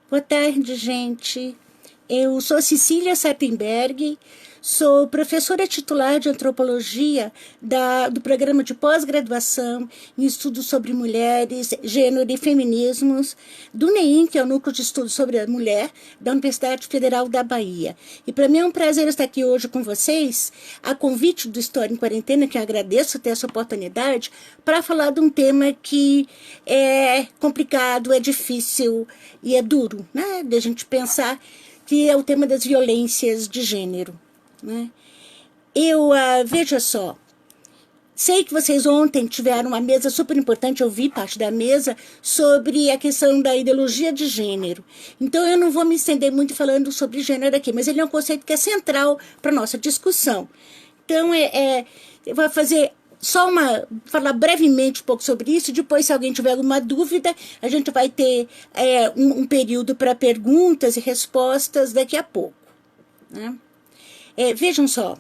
Boa tarde, gente. Eu sou Cecília Sappenberg, sou professora titular de antropologia do programa de pós-graduação em estudos sobre mulheres, gênero e feminismos do NEIM, que é o Núcleo de Estudos sobre a Mulher, da Universidade Federal da Bahia. E para mim é um prazer estar aqui hoje com vocês, a convite do História em Quarentena, que eu agradeço ter essa oportunidade, para falar de um tema que é complicado, é difícil e é duro, né? De a gente pensar, que é o tema das violências de gênero, né? Veja só, sei que vocês ontem tiveram uma mesa super importante, eu vi parte da mesa, sobre a questão da ideologia de gênero. Então eu não vou me estender muito falando sobre gênero aqui, mas ele é um conceito que é central para a nossa discussão. Então eu vou falar brevemente um pouco sobre isso, depois se alguém tiver alguma dúvida, a gente vai ter um período para perguntas e respostas daqui a pouco, né? Vejam só,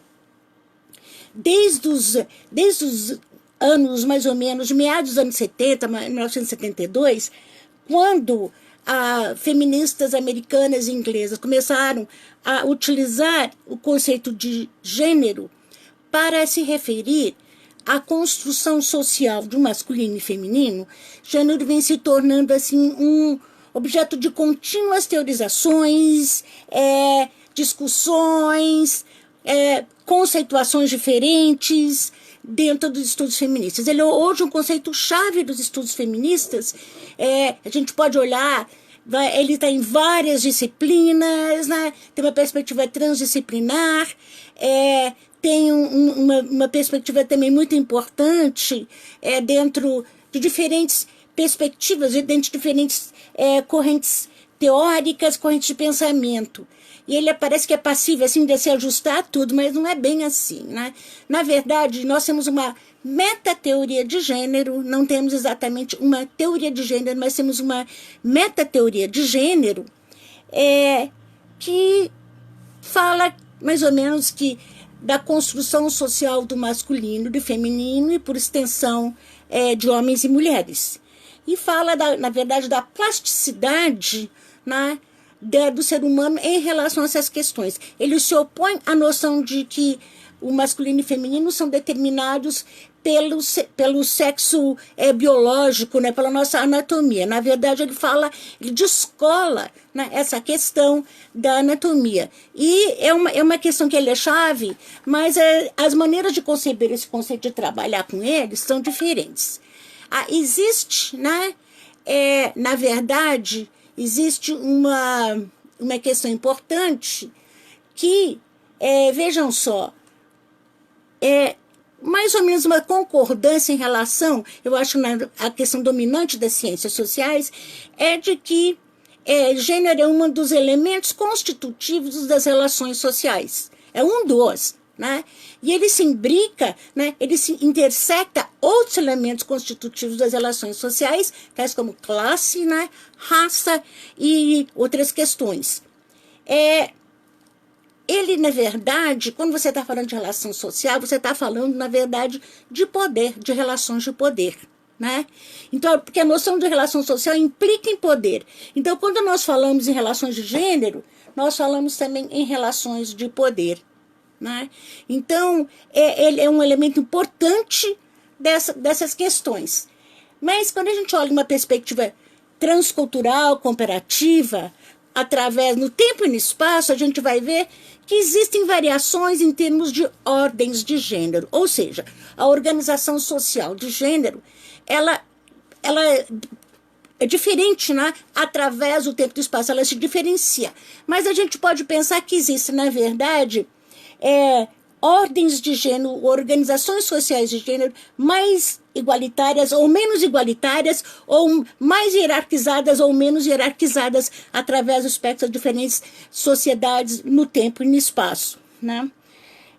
desde os anos, mais ou menos, meados dos anos 70, 1972, quando feministas americanas e inglesas começaram a utilizar o conceito de gênero para se referir a construção social do masculino e feminino, gênero vem se tornando assim um objeto de contínuas teorizações, discussões, conceituações diferentes dentro dos estudos feministas. Ele é hoje um conceito-chave dos estudos feministas. A gente pode olhar, ele está em várias disciplinas, né? Tem uma perspectiva transdisciplinar, tem uma perspectiva também muito importante dentro de diferentes perspectivas, dentro de diferentes correntes teóricas, correntes de pensamento. E ele parece que é passível assim, de se ajustar a tudo, mas não é bem assim, né? Na verdade, nós temos uma metateoria de gênero, não temos exatamente uma teoria de gênero, mas temos uma metateoria de gênero que fala mais ou menos que da construção social do masculino, do feminino e, por extensão, de homens e mulheres. E fala, na verdade, da plasticidade, né, do ser humano em relação a essas questões. Ele se opõe à noção de que o masculino e o feminino são determinados pelo sexo biológico, né, pela nossa anatomia. Na verdade, ele descola, né, essa questão da anatomia. E é uma questão que ele é chave, mas as maneiras de conceber esse conceito, de trabalhar com ele, são diferentes. Existe, né, na verdade, existe uma questão importante que, vejam só, mais ou menos uma concordância em relação, eu acho, a questão dominante das ciências sociais, de que gênero é um dos elementos constitutivos das relações sociais. É um dos, né? E ele se imbrica, né? Ele se intersecta outros elementos constitutivos das relações sociais, tais como classe, né? Raça e outras questões. Ele, na verdade, quando você está falando de relação social, você está falando, na verdade, de poder, de relações de poder, né? Então, porque a noção de relação social implica em poder. Então, quando nós falamos em relações de gênero, nós falamos também em relações de poder, né? Então, ele é um elemento importante dessas questões. Mas, quando a gente olha uma perspectiva transcultural, comparativa, no tempo e no espaço, a gente vai ver que existem variações em termos de ordens de gênero, ou seja, a organização social de gênero, ela é diferente, né? Através do tempo e do espaço, ela se diferencia. Mas a gente pode pensar que existem, na verdade, ordens de gênero, organizações sociais de gênero mais igualitárias ou menos igualitárias, ou mais hierarquizadas ou menos hierarquizadas através do espectro de diferentes sociedades no tempo e no espaço, né?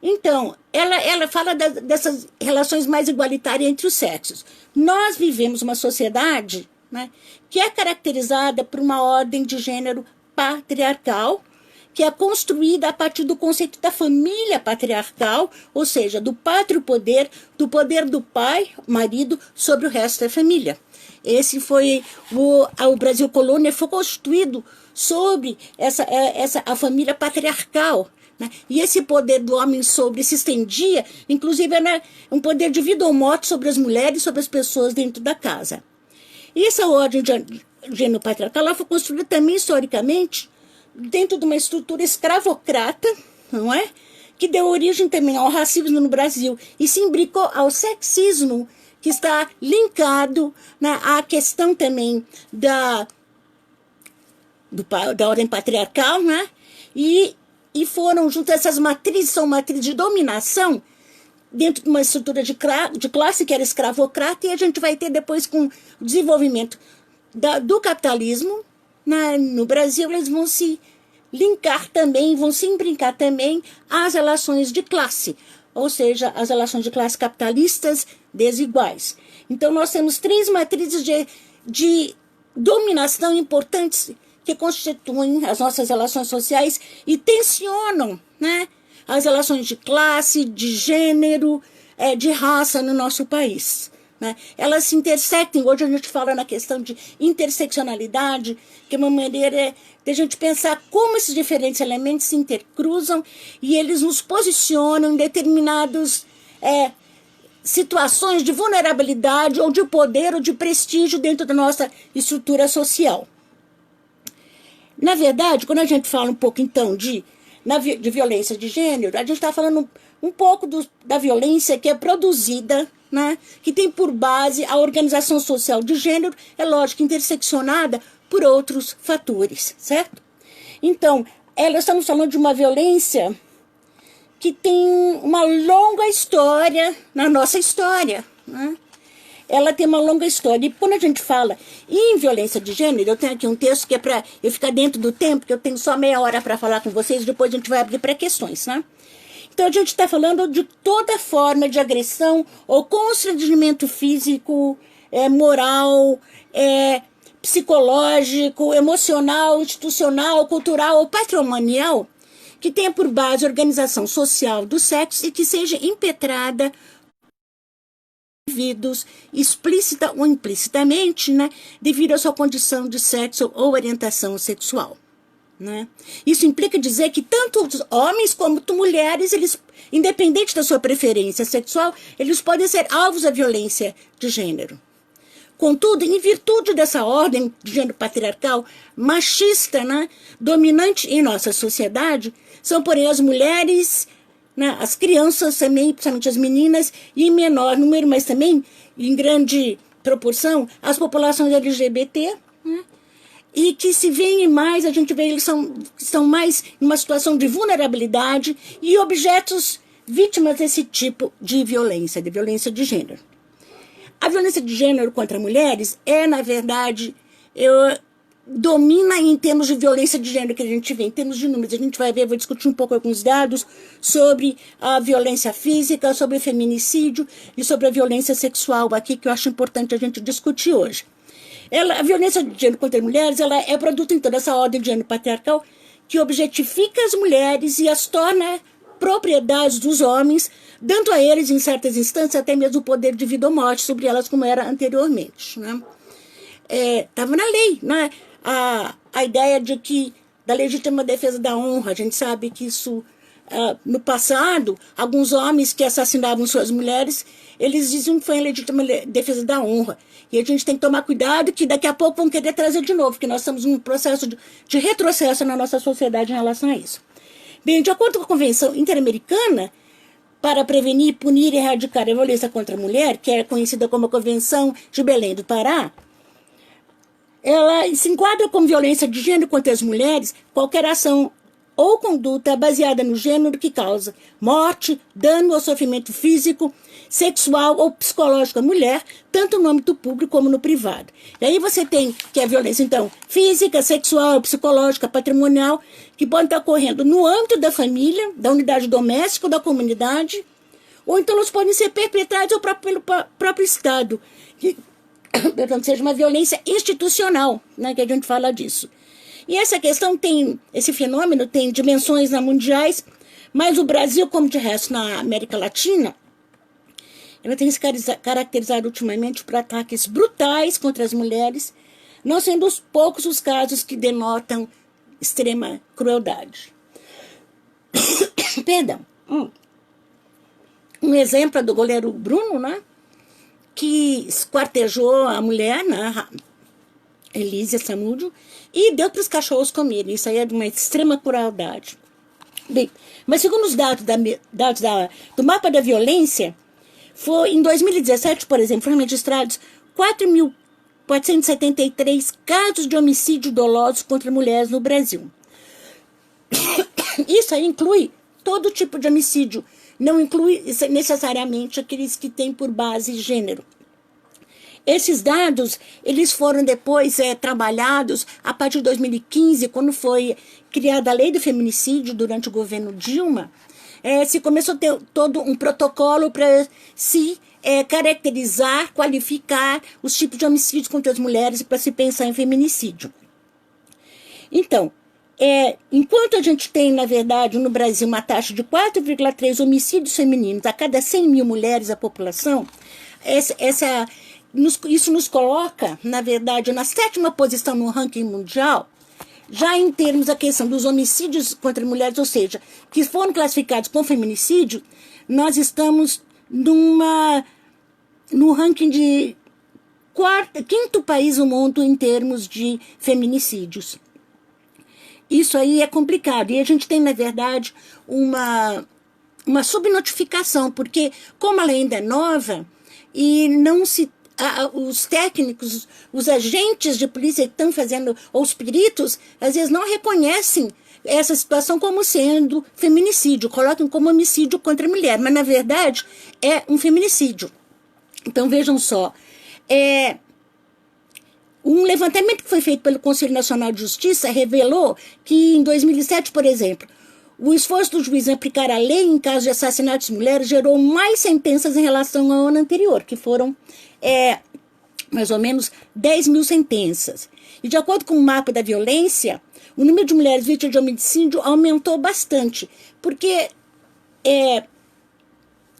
Então, ela fala dessas relações mais igualitárias entre os sexos. Nós vivemos uma sociedade, né, que é caracterizada por uma ordem de gênero patriarcal, que é construída a partir do conceito da família patriarcal, ou seja, do pátrio poder, do poder do pai, marido, sobre o resto da família. Esse foi o Brasil colônia foi constituído sobre a família patriarcal, né? E esse poder do homem se estendia, inclusive era um poder de vida ou morte sobre as mulheres, sobre as pessoas dentro da casa. E essa ordem de gênero patriarcal ela foi construída também historicamente dentro de uma estrutura escravocrata, não é? Que deu origem também ao racismo no Brasil e se imbricou ao sexismo, que está linkado, né, à questão também da ordem patriarcal, né? E foram juntas essas matrizes, são matrizes de dominação dentro de uma estrutura de classe que era escravocrata, e a gente vai ter depois com o desenvolvimento do capitalismo no Brasil, eles vão se linkar também, vão se imbricar também às relações de classe, ou seja, as relações de classe capitalistas desiguais. Então nós temos três matrizes de dominação importantes que constituem as nossas relações sociais e tensionam, né, as relações de classe, de gênero, de raça no nosso país, né? Elas se intersectem. Hoje a gente fala na questão de interseccionalidade, que é uma maneira de a gente pensar como esses diferentes elementos se intercruzam e eles nos posicionam em determinadas situações de vulnerabilidade ou de poder ou de prestígio dentro da nossa estrutura social. Na verdade, quando a gente fala um pouco, então, de violência de gênero, a gente está falando um pouco da violência que é produzida, né, que tem por base a organização social de gênero, é lógico, interseccionada por outros fatores, certo? Então, estamos falando de uma violência que tem uma longa história na nossa história, né? Ela tem uma longa história. E quando a gente fala em violência de gênero, eu tenho aqui um texto que é para eu ficar dentro do tempo, que eu tenho só meia hora para falar com vocês, depois a gente vai abrir para questões, né? Então a gente está falando de toda forma de agressão ou constrangimento físico, moral, psicológico, emocional, institucional, cultural ou patrimonial, que tenha por base a organização social do sexo e que seja impetrada indivíduos explícita ou implicitamente, né, devido à sua condição de sexo ou orientação sexual, né? Isso implica dizer que tanto homens como mulheres, eles, independente da sua preferência sexual, eles podem ser alvos da violência de gênero. Contudo, em virtude dessa ordem de gênero patriarcal machista, né, dominante em nossa sociedade, são, porém, as mulheres, né, as crianças também, principalmente as meninas, e em menor número, mas também em grande proporção, as populações LGBT, né, e que se veem mais, a gente vê, eles são mais em uma situação de vulnerabilidade e objetos vítimas desse tipo de violência de gênero. A violência de gênero contra mulheres na verdade, domina em termos de violência de gênero que a gente vê, em termos de números. A gente vai ver, vou discutir um pouco alguns dados sobre a violência física, sobre o feminicídio e sobre a violência sexual aqui, que eu acho importante a gente discutir hoje. A violência de gênero contra mulheres, ela é produto, então, dessa ordem de gênero patriarcal que objetifica as mulheres e as torna propriedades dos homens, dando a eles, em certas instâncias, até mesmo o poder de vida ou morte sobre elas, como era anteriormente, né? Estava na lei, né? A ideia de que da legítima defesa da honra, a gente sabe que isso, no passado, alguns homens que assassinavam suas mulheres, eles diziam que foi em legítima defesa da honra. E a gente tem que tomar cuidado que daqui a pouco vão querer trazer de novo, porque nós estamos num processo de retrocesso na nossa sociedade em relação a isso. Bem, de acordo com a Convenção Interamericana para prevenir, punir e erradicar a violência contra a mulher, que é conhecida como a Convenção de Belém do Pará, ela se enquadra como violência de gênero contra as mulheres qualquer ação ou conduta baseada no gênero que causa morte, dano ou sofrimento físico, sexual ou psicológico à mulher, tanto no âmbito público como no privado. E aí você tem que a violência, então, física, sexual, psicológica, patrimonial, que pode estar ocorrendo no âmbito da família, da unidade doméstica ou da comunidade, ou então elas podem ser perpetradas pelo próprio Estado, que seja uma violência institucional, né, que a gente fala disso. E essa questão esse fenômeno tem dimensões mundiais, mas o Brasil, como de resto na América Latina, ela tem se caracterizado ultimamente por ataques brutais contra as mulheres, não sendo os poucos os casos que denotam extrema crueldade. Perdão. Um exemplo é do goleiro Bruno, né, que esquartejou a mulher, né, Elísia Samúdio, e deu para os cachorros comerem. Isso aí é de uma extrema crueldade. Bem, mas segundo os dados do mapa da violência, em 2017, por exemplo, foram registrados 4.473 casos de homicídio doloso contra mulheres no Brasil. Isso aí inclui todo tipo de homicídio, não inclui necessariamente aqueles que têm por base gênero. Esses dados, eles foram depois trabalhados a partir de 2015, quando foi criada a lei do feminicídio durante o governo Dilma. Se começou a ter todo um protocolo para se caracterizar, qualificar os tipos de homicídios contra as mulheres e para se pensar em feminicídio. Então, enquanto a gente tem, na verdade, no Brasil uma taxa de 4,3 homicídios femininos a cada 100 mil mulheres da população, isso nos coloca, na verdade, na 7ª posição no ranking mundial, já em termos da questão dos homicídios contra mulheres, ou seja, que foram classificados com feminicídio, nós estamos no ranking de 5º país no mundo em termos de feminicídios. Isso aí é complicado. E a gente tem, na verdade, uma subnotificação, porque como ela ainda é nova e não se... os técnicos, os agentes de polícia que estão fazendo, ou os peritos, às vezes não reconhecem essa situação como sendo feminicídio, colocam como homicídio contra a mulher, mas na verdade é um feminicídio. Então vejam só, um levantamento que foi feito pelo Conselho Nacional de Justiça revelou que em 2007, por exemplo, o esforço do juiz em aplicar a lei em caso de assassinatos de mulheres gerou mais sentenças em relação ao ano anterior, que foram mais ou menos 10 mil sentenças. E de acordo com o mapa da violência, o número de mulheres vítimas de homicídio aumentou bastante, porque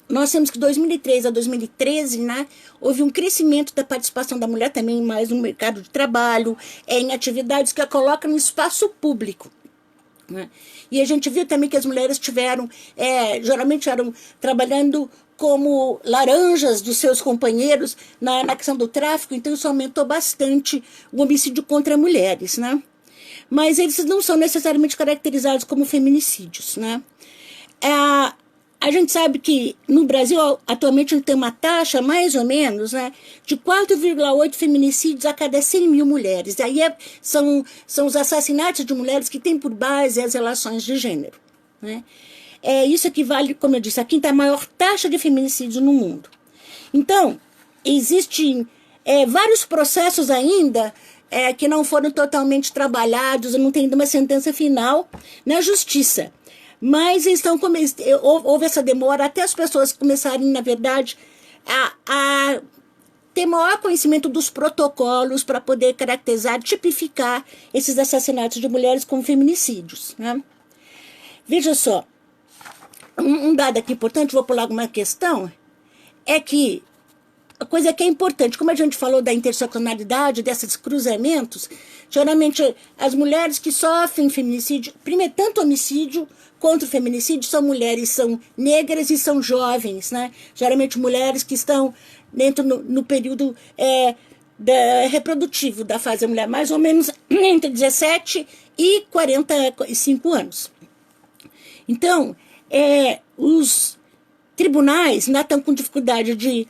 nós temos que de 2003 a 2013, né, houve um crescimento da participação da mulher também mais no mercado de trabalho, em atividades que a colocam no espaço público. Né? E a gente viu também que as mulheres geralmente eram trabalhando como laranjas dos seus companheiros na questão do tráfico, então isso aumentou bastante o homicídio contra mulheres, né? Mas eles não são necessariamente caracterizados como feminicídios, né? A gente sabe que no Brasil atualmente a gente tem uma taxa mais ou menos, né, de 4,8 feminicídios a cada 100 mil mulheres. Aí são os assassinatos de mulheres que têm por base as relações de gênero, né? Isso equivale, como eu disse, à 5ª maior taxa de feminicídio no mundo. Então, existem vários processos ainda que não foram totalmente trabalhados, não tem uma sentença final na justiça. Mas houve essa demora até as pessoas começarem, na verdade, a ter maior conhecimento dos protocolos para poder caracterizar, tipificar esses assassinatos de mulheres como feminicídios, né? Veja só, um dado aqui importante, vou pular alguma questão, é que a coisa que é importante, como a gente falou da interseccionalidade, desses cruzamentos, geralmente as mulheres que sofrem feminicídio, primeiro, tanto homicídio quanto feminicídio, são mulheres, são negras e são jovens, né? Geralmente mulheres que estão dentro no período reprodutivo da fase da mulher, mais ou menos entre 17 e 45 anos. Então, os tribunais ainda estão com dificuldade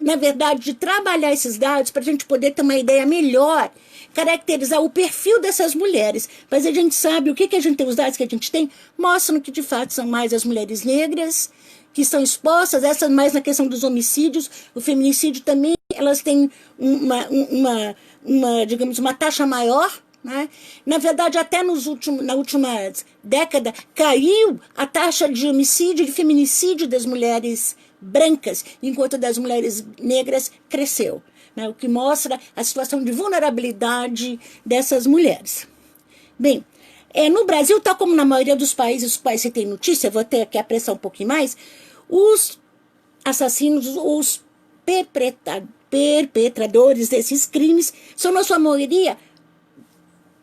na verdade, de trabalhar esses dados para a gente poder ter uma ideia melhor, caracterizar o perfil dessas mulheres. Mas a gente sabe o que a gente tem, os dados que a gente tem, mostram que de fato são mais as mulheres negras que estão expostas, essas mais na questão dos homicídios, o feminicídio também, elas têm digamos, uma taxa maior, né? Na verdade, até na última década, caiu a taxa de homicídio e de feminicídio das mulheres brancas, enquanto das mulheres negras cresceu, né? O que mostra a situação de vulnerabilidade dessas mulheres. Bem, no Brasil, tal como na maioria dos países, os países que têm notícia, vou ter que apressar um pouquinho mais, os assassinos, os perpetradores desses crimes, são, na sua maioria,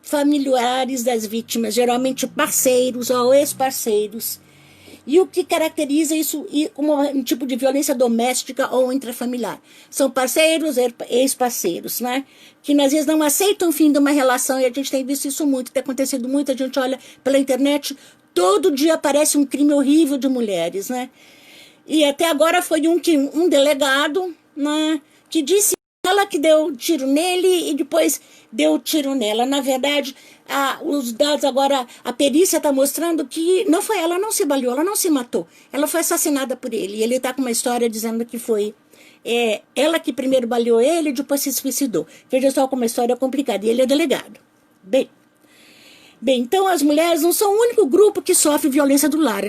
familiares das vítimas, geralmente parceiros ou ex-parceiros. E o que caracteriza isso como um tipo de violência doméstica ou intrafamiliar? São parceiros, ex-parceiros, né? Que às vezes não aceitam o fim de uma relação, e a gente tem visto isso muito, tem acontecido muito, a gente olha pela internet, todo dia aparece um crime horrível de mulheres, né? E até agora foi um delegado, né, que disse ela que deu tiro nele e depois deu tiro nela. Na verdade, os dados agora, a perícia está mostrando que não foi ela, não se baleou, ela não se matou. Ela foi assassinada por ele. E ele está com uma história dizendo que foi ela que primeiro baleou ele e depois se suicidou. Veja só como a história é complicada. E ele é delegado. Bem, então as mulheres não são o único grupo que sofre violência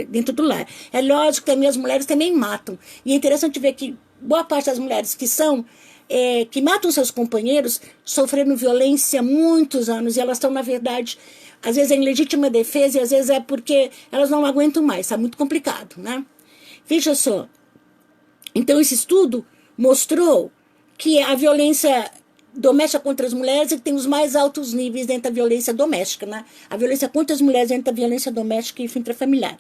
dentro do lar. É lógico que também as mulheres também matam. E é interessante ver que boa parte das mulheres que matam seus companheiros sofreram violência há muitos anos, e elas estão, na verdade, às vezes em legítima defesa, e às vezes é porque elas não aguentam mais, está muito complicado, né? Veja só, então esse estudo mostrou que a violência doméstica contra as mulheres tem os mais altos níveis dentro da violência doméstica, né? A violência contra as mulheres dentro da violência doméstica e intrafamiliar.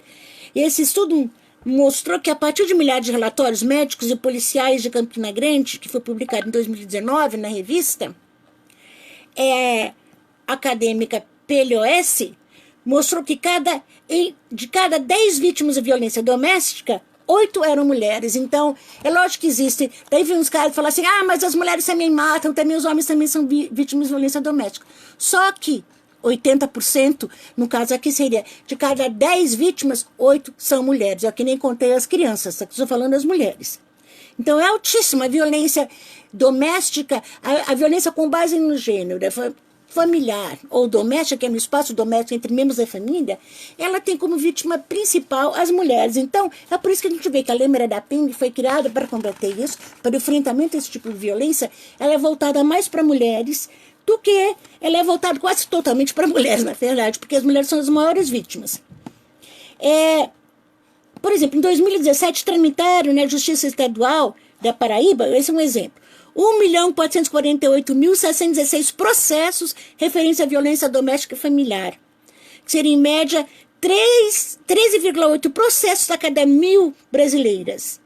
E esse estudo mostrou que a partir de milhares de relatórios médicos e policiais de Campina Grande, que foi publicado em 2019 na revista acadêmica PLOS, mostrou que de cada 10 vítimas de violência doméstica, 8 eram mulheres. Então, é lógico que existe. Daí vem uns caras e falam assim, mas as mulheres também matam, também os homens também são vítimas de violência doméstica. Só que 80%, no caso aqui seria, de cada 10 vítimas, 8 são mulheres. Eu aqui nem contei as crianças, estou falando das mulheres. Então é altíssima a violência doméstica, a violência com base no gênero, familiar ou doméstica, que é no espaço doméstico entre membros da família, ela tem como vítima principal as mulheres. Então, é por isso que a gente vê que a Lei Maria da Penha foi criada para combater isso, para o enfrentamento desse tipo de violência. Ela é voltada mais para mulheres do que ela é voltada quase totalmente para mulheres, na verdade, porque as mulheres são as maiores vítimas. Por exemplo, em 2017, tramitaram na Justiça Estadual da Paraíba, esse é um exemplo, 1.448.716 processos referentes à violência doméstica e familiar, que seria, em média, 13,8 processos a cada 1.000 brasileiras.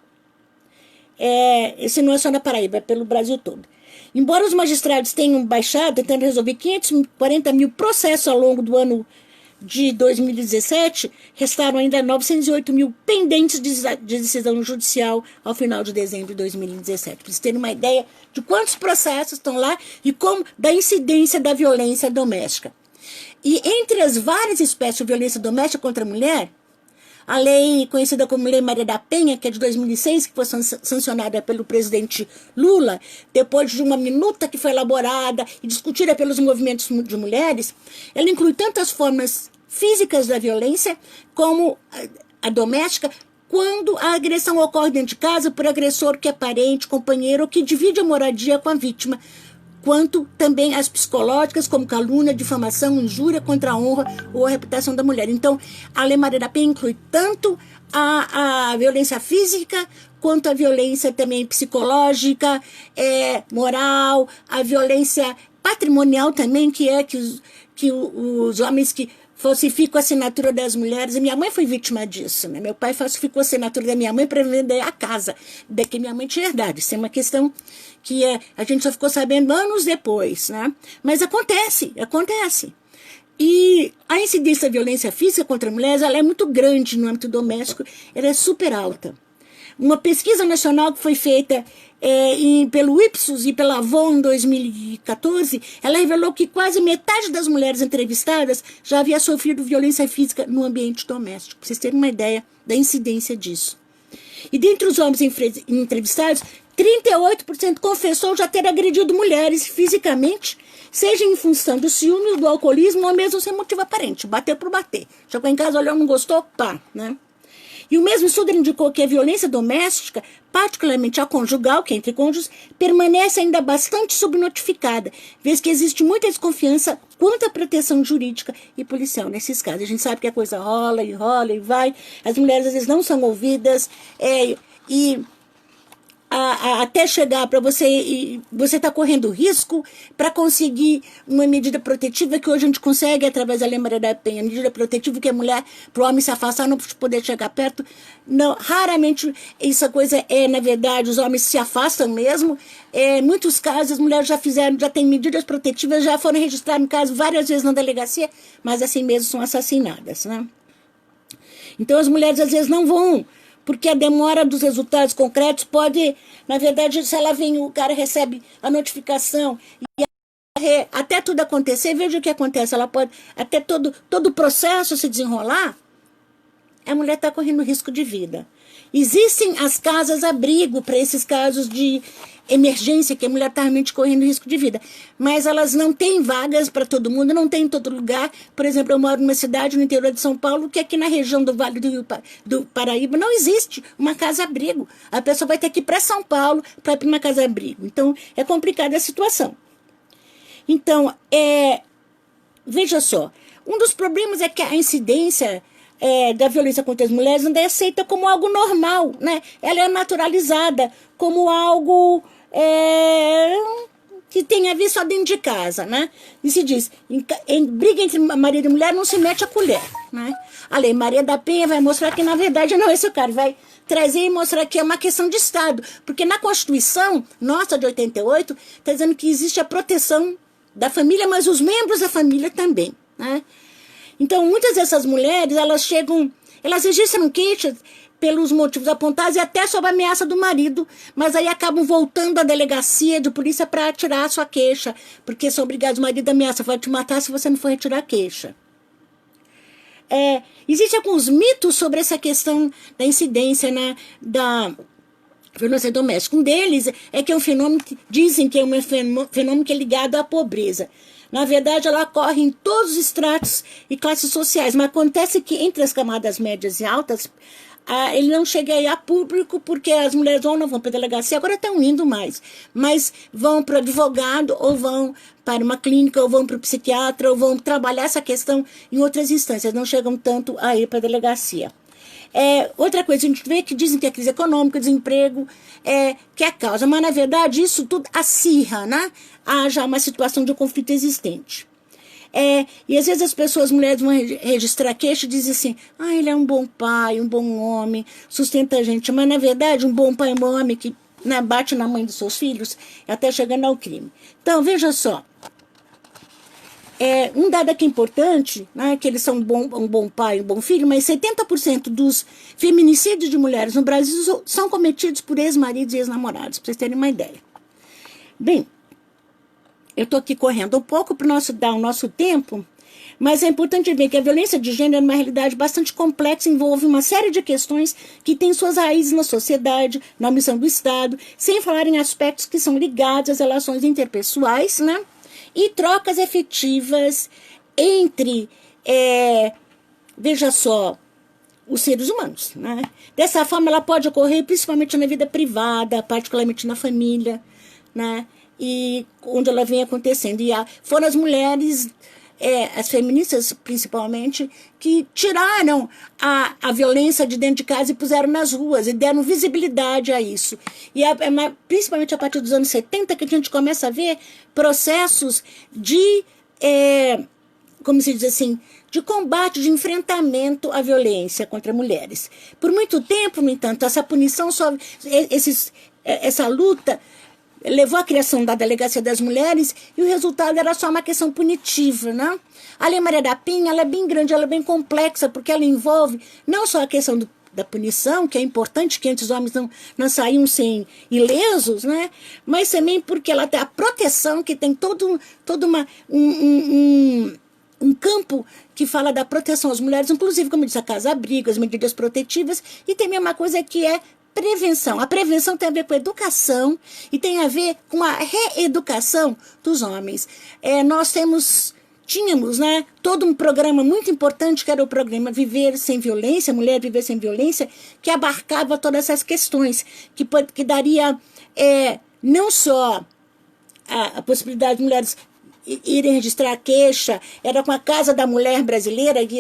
Esse não é só na Paraíba, é pelo Brasil todo. Embora os magistrados tenham baixado, tentando resolver 540 mil processos ao longo do ano de 2017, restaram ainda 908 mil pendentes de decisão judicial ao final de dezembro de 2017. Para vocês terem uma ideia de quantos processos estão lá e como da incidência da violência doméstica. E entre as várias espécies de violência doméstica contra a mulher, a lei conhecida como Lei Maria da Penha, que é de 2006, que foi sancionada pelo presidente Lula, depois de uma minuta que foi elaborada e discutida pelos movimentos de mulheres, ela inclui tantas formas físicas da violência como a doméstica, quando a agressão ocorre dentro de casa por agressor que é parente, companheiro ou que divide a moradia com a vítima, quanto também as psicológicas, como calúnia, difamação, injúria contra a honra ou a reputação da mulher. Então, a Lei Maria da Penha inclui tanto a violência física, quanto a violência também psicológica, moral, a violência patrimonial também, que é que os homens que falsificam a assinatura das mulheres, e minha mãe foi vítima disso, né? Meu pai falsificou a assinatura da minha mãe para vender a casa, daqui minha mãe tinha herdado. Isso é uma questão que a gente só ficou sabendo anos depois, né? Mas acontece. E a incidência da violência física contra mulheres, ela é muito grande no âmbito doméstico, ela é super alta. Uma pesquisa nacional que foi feita pelo Ipsos e pela Avon em 2014, ela revelou que quase metade das mulheres entrevistadas já havia sofrido violência física no ambiente doméstico, para vocês terem uma ideia da incidência disso. E dentre os homens entrevistados, 38% confessou já ter agredido mulheres fisicamente, seja em função do ciúme, do alcoolismo ou mesmo sem motivo aparente, bater por bater. Chegou em casa, olhou, não gostou, pá, né? E o mesmo estudo indicou que a violência doméstica, particularmente a conjugal, que é entre cônjuges, permanece ainda bastante subnotificada, vez que existe muita desconfiança quanto à proteção jurídica e policial nesses casos. A gente sabe que a coisa rola e vai, as mulheres às vezes não são ouvidas, e até chegar para você está correndo risco para conseguir uma medida protetiva que hoje a gente consegue através da Lei Maria da Penha, medida protetiva que a mulher, para o homem se afastar, não poder chegar perto. Não, raramente essa coisa na verdade, os homens se afastam mesmo. Em muitos casos, as mulheres já têm medidas protetivas, já foram registradas no caso várias vezes na delegacia, mas assim mesmo são assassinadas, né? Então as mulheres às vezes não vão, porque a demora dos resultados concretos pode, na verdade, se ela vem, o cara recebe a notificação e até tudo acontecer, veja o que acontece, ela pode, até todo o processo se desenrolar, a mulher está correndo risco de vida. Existem as casas-abrigo para esses casos de emergência, que a mulher está realmente correndo risco de vida. Mas elas não têm vagas para todo mundo, não tem em todo lugar. Por exemplo, eu moro numa cidade no interior de São Paulo, que aqui na região do Vale do Paraíba não existe uma casa-abrigo. A pessoa vai ter que ir para São Paulo para ir para uma casa-abrigo. Então, é complicada a situação. Então, veja só, um dos problemas é que a incidência da violência contra as mulheres não é aceita como algo normal, né? Ela é naturalizada como algo que tem a ver só dentro de casa, né? E se diz, em briga entre marido e mulher não se mete a colher, né? A Lei Maria da Penha vai mostrar que, na verdade, não é esse o cara, vai trazer e mostrar que é uma questão de Estado, porque na Constituição nossa de 88 está dizendo que existe a proteção da família, mas os membros da família também, né? Então, muitas dessas mulheres, elas registram queixas pelos motivos apontados e até sob a ameaça do marido, mas aí acabam voltando à delegacia de polícia para tirar a sua queixa, porque são obrigados, o marido ameaça, vai te matar se você não for retirar a queixa. Existem alguns mitos sobre essa questão da incidência, né, da violência doméstica. Um deles é que é um fenômeno, dizem que é um fenômeno que é ligado à pobreza. Na verdade, ela ocorre em todos os estratos e classes sociais, mas acontece que entre as camadas médias e altas, ele não chega aí a público, porque as mulheres ou não vão para a delegacia, agora estão indo mais, mas vão para o advogado, ou vão para uma clínica, ou vão para o psiquiatra, ou vão trabalhar essa questão em outras instâncias, não chegam tanto a ir para a delegacia. Outra coisa, a gente vê que dizem que a crise econômica, o desemprego, que é a causa, mas na verdade isso tudo acirra, né? Há já uma situação de conflito existente. E às vezes as pessoas, mulheres, vão registrar queixa e dizem assim, ele é um bom pai, um bom homem, sustenta a gente, mas na verdade um bom pai, um bom homem que, né, bate na mãe dos seus filhos, até chegando ao crime. Então, veja só, um dado aqui importante, né, que eles são um bom pai, um bom filho, mas 70% dos feminicídios de mulheres no Brasil são cometidos por ex-maridos e ex-namorados, para vocês terem uma ideia. Bem, eu estou aqui correndo um pouco para dar o nosso tempo, mas é importante ver que a violência de gênero é uma realidade bastante complexa, envolve uma série de questões que têm suas raízes na sociedade, na missão do Estado, sem falar em aspectos que são ligados às relações interpessoais, né? E trocas efetivas entre, veja só, os seres humanos, né? Dessa forma, ela pode ocorrer principalmente na vida privada, particularmente na família, né? E onde ela vem acontecendo. E foram as mulheres, as feministas principalmente, que tiraram a violência de dentro de casa e puseram nas ruas e deram visibilidade a isso. E principalmente a partir dos anos 70 que a gente começa a ver processos de, como se diz assim, de combate, de enfrentamento à violência contra mulheres. Por muito tempo, no entanto, essa punição, essa luta levou à criação da Delegacia das Mulheres e o resultado era só uma questão punitiva, né? A Lei Maria da Penha, ela é bem grande, ela é bem complexa, porque ela envolve não só a questão da punição, que é importante, que antes os homens não saíam sem ilesos, né? Mas também porque ela tem a proteção, que tem todo um campo que fala da proteção às mulheres, inclusive, como eu disse, a casa-abrigo, as medidas protetivas, e também uma coisa que é prevenção. A prevenção tem a ver com a educação e tem a ver com a reeducação dos homens. Nós tínhamos, né, todo um programa muito importante, que era o programa Viver Sem Violência, Mulher Viver Sem Violência, que abarcava todas essas questões, que daria não só a possibilidade de mulheres irem registrar a queixa, era com a Casa da Mulher Brasileira, que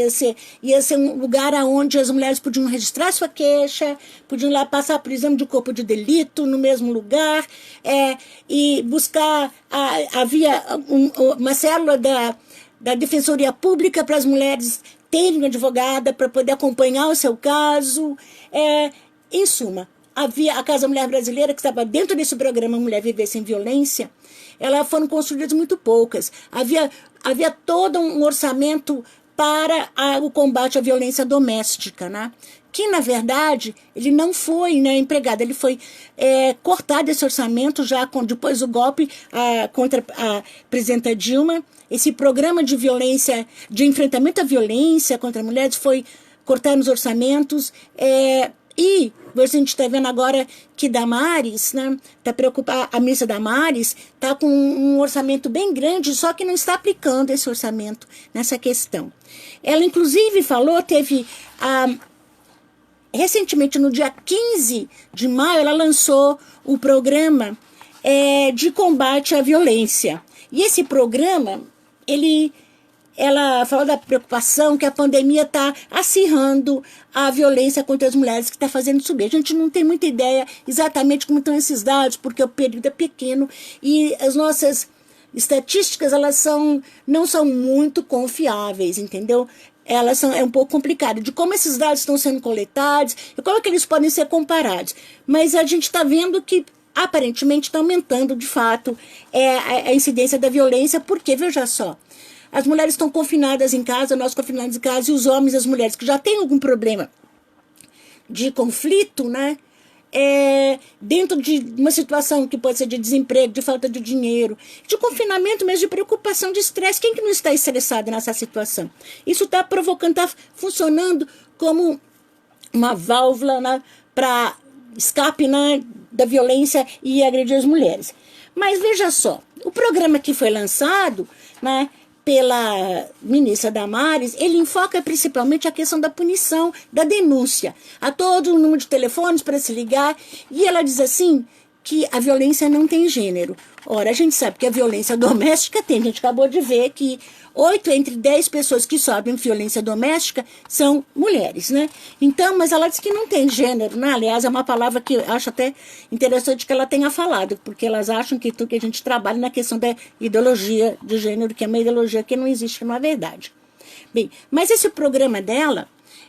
ia ser um lugar onde as mulheres podiam registrar sua queixa, podiam lá passar por exame de corpo de delito no mesmo lugar, e buscar, havia uma célula da Defensoria Pública para as mulheres terem uma advogada para poder acompanhar o seu caso. Em suma, havia a Casa Mulher Brasileira, que estava dentro desse programa Mulher Viver Sem Violência, elas foram construídas muito poucas. Havia todo um orçamento para o combate à violência doméstica, né? Que, na verdade, ele não foi, né, empregado, ele foi cortado esse orçamento já depois do golpe contra a presidenta Dilma. Esse programa de violência, de enfrentamento à violência contra mulheres foi cortado nos orçamentos, e a gente está vendo agora que Damares, né, tá preocupada, a ministra Damares está com um orçamento bem grande, só que não está aplicando esse orçamento nessa questão. Ela, inclusive, falou, recentemente, no dia 15 de maio, ela lançou o programa de combate à violência. E esse programa, ela falou da preocupação que a pandemia está acirrando a violência contra as mulheres, que está fazendo subir. A gente não tem muita ideia exatamente como estão esses dados, porque o período é pequeno e as nossas estatísticas não são muito confiáveis, entendeu? É um pouco complicado de como esses dados estão sendo coletados e como é que eles podem ser comparados. Mas a gente está vendo que aparentemente está aumentando, de fato, a incidência da violência, porque, veja só, as mulheres estão confinadas em casa, nós confinados em casa, e os homens e as mulheres que já têm algum problema de conflito, né, dentro de uma situação que pode ser de desemprego, de falta de dinheiro, de confinamento mesmo, de preocupação, de estresse. Quem que não está estressado nessa situação? Isso está provocando, está funcionando como uma válvula, né, para escape, né, da violência e agredir as mulheres. Mas veja só, o programa que foi lançado, né, pela ministra Damares, ele enfoca principalmente a questão da punição, da denúncia, a todo o número de telefones para se ligar, e ela diz assim que a violência não tem gênero. Ora, a gente sabe que a violência doméstica tem, a gente acabou de ver que 8 entre 10 pessoas que sofrem violência doméstica são mulheres, né? Então, mas ela diz que não tem gênero, né? Aliás, é uma palavra que eu acho até interessante que ela tenha falado, porque elas acham que tudo que a gente trabalha na questão da ideologia de gênero, que é uma ideologia que não existe, que não é verdade. Bem, mas esse programa dela,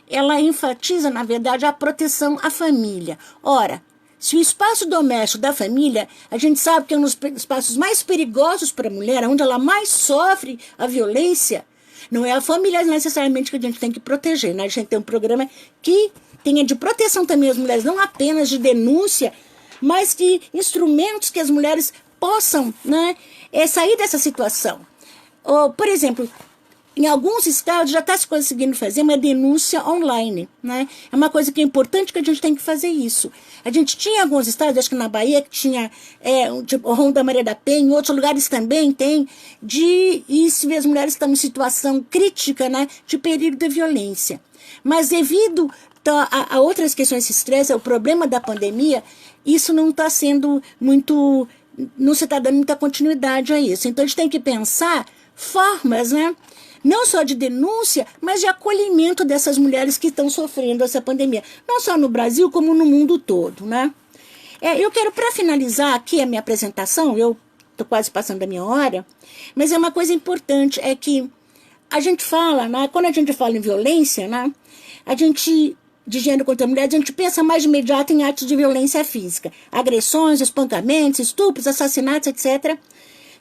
ela enfatiza, na verdade, a proteção à família. Ora, se o espaço doméstico da família, a gente sabe que é um dos espaços mais perigosos para a mulher, onde ela mais sofre a violência, não é a família necessariamente que a gente tem que proteger, né? A gente tem um programa que tenha de proteção também às mulheres, não apenas de denúncia, mas de instrumentos que as mulheres possam, né, sair dessa situação. Por exemplo, em alguns estados já está se conseguindo fazer uma denúncia online, né? É uma coisa que é importante, que a gente tem que fazer isso. A gente tinha alguns estados, acho que na Bahia, que tinha tipo Ronda Maria da Penha, em outros lugares também tem, e se as mulheres estão em situação crítica, né, de perigo de violência. Mas devido a outras questões, esse estresse, o problema da pandemia, isso não está sendo muito, não se está dando muita continuidade a isso. Então a gente tem que pensar formas, né, não só de denúncia, mas de acolhimento dessas mulheres que estão sofrendo essa pandemia. Não só no Brasil, como no mundo todo, né? Eu quero, para finalizar aqui a minha apresentação, eu estou quase passando da minha hora, mas é uma coisa importante, é que a gente fala, né, quando a gente fala em violência, né, de gênero contra mulheres, a gente pensa mais de imediato em atos de violência física, agressões, espancamentos, estupros, assassinatos, etc.,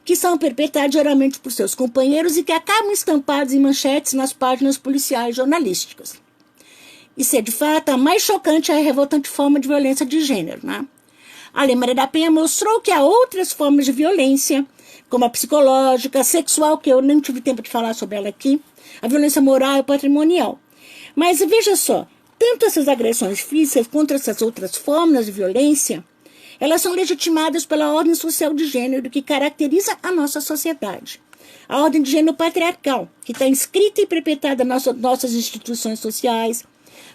que são perpetrados geralmente por seus companheiros e que acabam estampados em manchetes nas páginas policiais jornalísticas. Isso é, de fato, a mais chocante e a revoltante forma de violência de gênero, né? A Lei Maria da Penha mostrou que há outras formas de violência, como a psicológica, a sexual, que eu nem tive tempo de falar sobre ela aqui, a violência moral e patrimonial. Mas veja só, tanto essas agressões físicas quanto essas outras formas de violência, elas são legitimadas pela ordem social de gênero que caracteriza a nossa sociedade. A ordem de gênero patriarcal, que está inscrita e perpetrada nas nossas instituições sociais,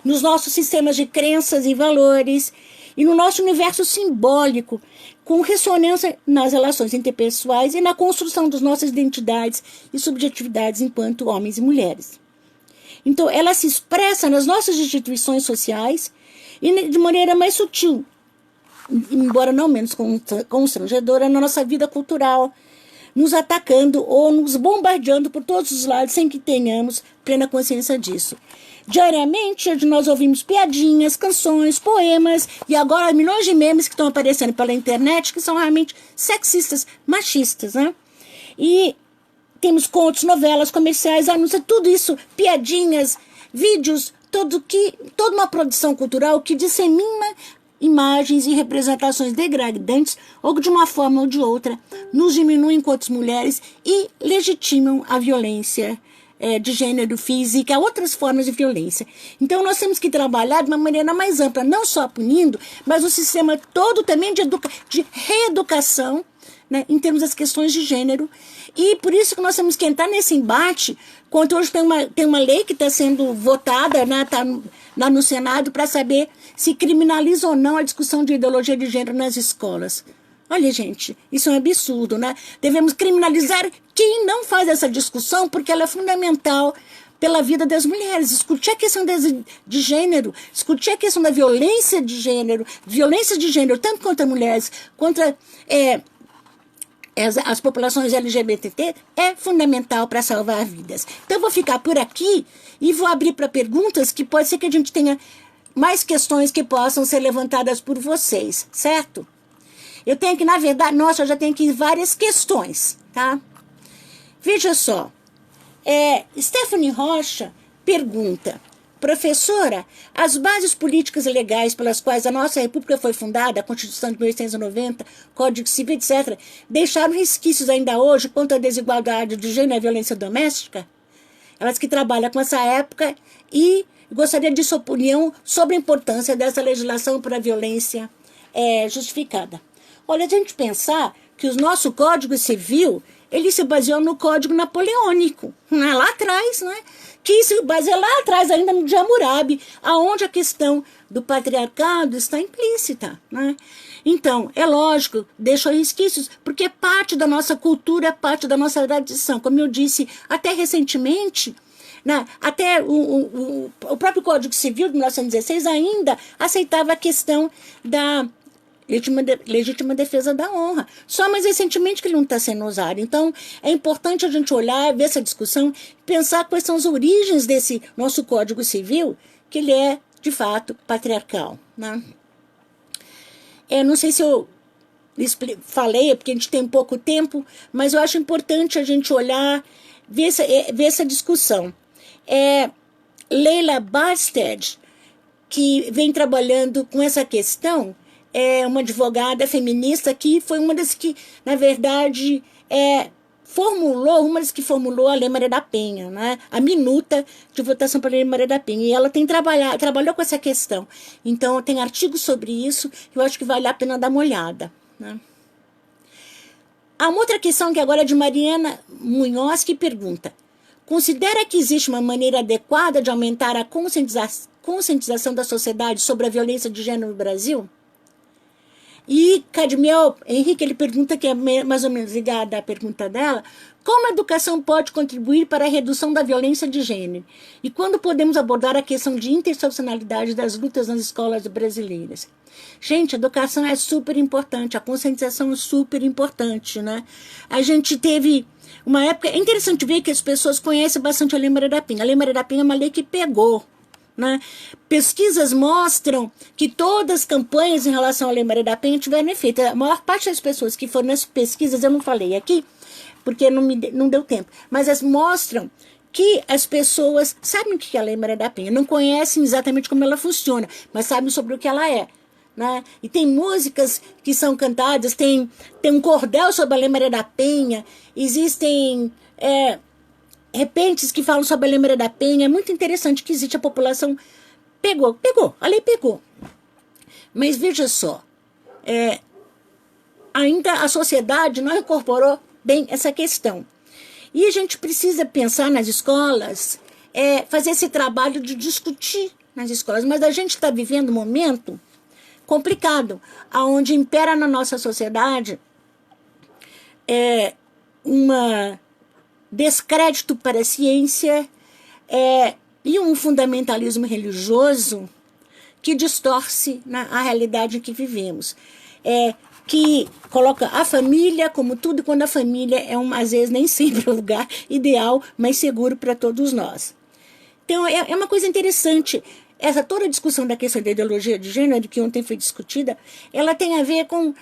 nos nossos sistemas de crenças e valores e no nosso universo simbólico, com ressonância nas relações interpessoais e na construção das nossas identidades e subjetividades enquanto homens e mulheres. Então, ela se expressa nas nossas instituições sociais e de maneira mais sutil, embora não menos constrangedora, na nossa vida cultural, nos atacando ou nos bombardeando por todos os lados sem que tenhamos plena consciência disso. Diariamente, nós ouvimos piadinhas, canções, poemas e agora milhões de memes que estão aparecendo pela internet que são realmente sexistas, machistas, né? E temos contos, novelas, comerciais, anúncios, tudo isso, piadinhas, vídeos, toda uma produção cultural que dissemina imagens e representações degradantes ou de uma forma ou de outra nos diminuem enquanto mulheres e legitimam a violência de gênero, física, outras formas de violência. Então nós temos que trabalhar de uma maneira mais ampla, não só punindo, mas o sistema todo também de reeducação, né, em termos das questões de gênero. E por isso que nós temos que entrar nesse embate, quando hoje tem uma lei que está sendo votada, né, tá lá no Senado, para saber se criminaliza ou não a discussão de ideologia de gênero nas escolas. Olha, gente, isso é um absurdo, né? Devemos criminalizar quem não faz essa discussão, porque ela é fundamental pela vida das mulheres. Discutir a questão de gênero, discutir a questão da violência de gênero, tanto contra mulheres, contra as populações LGBT, é fundamental para salvar vidas. Então, eu vou ficar por aqui e vou abrir para perguntas que pode ser que a gente tenha mais questões que possam ser levantadas por vocês, certo? Eu tenho que, na verdade, eu já tenho aqui várias questões, tá? Veja só, Stephanie Rocha pergunta: professora, as bases políticas e legais pelas quais a nossa república foi fundada, a Constituição de 1890, Código Civil, etc., deixaram resquícios ainda hoje quanto à desigualdade de gênero e à violência doméstica? Elas que trabalham com essa época e gostaria de sua opinião sobre a importância dessa legislação para a violência justificada. Olha, a gente pensar que o nosso Código Civil, ele se baseou no Código Napoleônico, né, lá atrás, né? Que se baseia lá atrás, ainda no de Hammurabi, aonde a questão do patriarcado está implícita, né? Então, é lógico, deixou resquícios, porque é parte da nossa cultura, é parte da nossa tradição. Como eu disse, até recentemente, né, até o próprio Código Civil de 1916 ainda aceitava a questão da legítima defesa da honra. Só mais recentemente que ele não está sendo usado. Então, é importante a gente olhar, ver essa discussão, pensar quais são as origens desse nosso Código Civil, que ele é, de fato, patriarcal, né? Não sei se eu falei, é porque a gente tem pouco tempo, mas eu acho importante a gente olhar, ver essa discussão. Leila Barstead, que vem trabalhando com essa questão, é uma advogada feminista que foi uma das que, na verdade, formulou a Lei Maria da Penha, né? A minuta de votação para a Lei Maria da Penha. E ela trabalhou com essa questão. Então, tem artigos sobre isso, eu acho que vale a pena dar uma olhada, né? Há uma outra questão que agora é de Mariana Munhoz, que pergunta: considera que existe uma maneira adequada de aumentar a conscientização da sociedade sobre a violência de gênero no Brasil? E Cadmiel Henrique, ele pergunta, que é mais ou menos ligada à pergunta dela: como a educação pode contribuir para a redução da violência de gênero? E quando podemos abordar a questão de interseccionalidade das lutas nas escolas brasileiras? Gente, a educação é super importante, a conscientização é super importante, né? A gente teve uma época, é interessante ver que as pessoas conhecem bastante a Lei Maria da Penha. A Lei Maria da Penha é uma lei que pegou, né? Pesquisas mostram que todas as campanhas em relação à Lei Maria da Penha tiveram efeito. A maior parte das pessoas que foram nas pesquisas, eu não falei aqui, porque não deu tempo, mas elas mostram que as pessoas sabem o que é a Lei Maria da Penha, não conhecem exatamente como ela funciona, mas sabem sobre o que ela é, né? E tem músicas que são cantadas, tem um cordel sobre a Lei Maria da Penha, existem repentes que falam sobre a Lei Maria da Penha. É muito interessante que existe, a população pegou, a lei pegou. Mas veja só, ainda a sociedade não incorporou bem essa questão. E a gente precisa pensar nas escolas, fazer esse trabalho de discutir nas escolas, mas a gente está vivendo um momento complicado, onde impera na nossa sociedade uma descrédito para a ciência e um fundamentalismo religioso que distorce a realidade em que vivemos. Que coloca a família como tudo, quando a família às vezes, nem sempre o lugar ideal, mas seguro para todos nós. Então, é uma coisa interessante. Toda a discussão da questão da ideologia de gênero, que ontem foi discutida, ela tem a ver com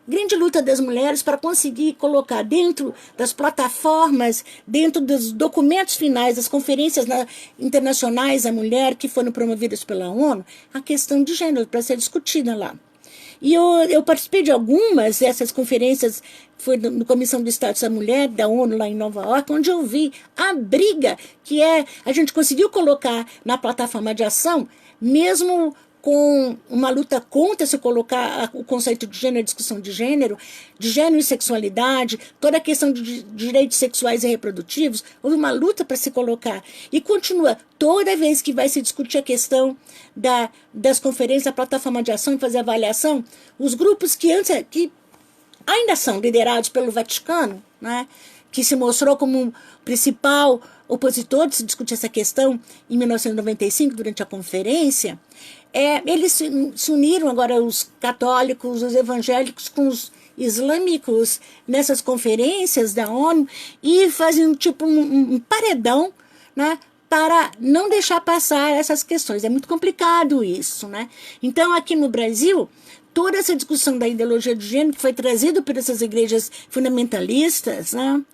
grande luta das mulheres para conseguir colocar dentro das plataformas, dentro dos documentos finais, das conferências internacionais da mulher que foram promovidas pela ONU, a questão de gênero para ser discutida lá. E eu participei de algumas dessas conferências, foi na Comissão do Status da Mulher, da ONU, lá em Nova York, onde eu vi a briga que a gente conseguiu colocar na plataforma de ação, mesmo com uma luta contra se colocar o conceito de gênero, a discussão de gênero e sexualidade, toda a questão de direitos sexuais e reprodutivos, houve uma luta para se colocar. E continua, toda vez que vai se discutir a questão das conferências, da plataforma de ação e fazer avaliação, os grupos que ainda são liderados pelo Vaticano, né, que se mostrou como um principal opositor de se discutir essa questão em 1995, durante a conferência, eles se uniram agora, os católicos, os evangélicos, com os islâmicos nessas conferências da ONU e fazem tipo um paredão, né, para não deixar passar essas questões. É muito complicado isso, né? Então, aqui no Brasil, toda essa discussão da ideologia de gênero que foi trazida por essas igrejas fundamentalistas, né,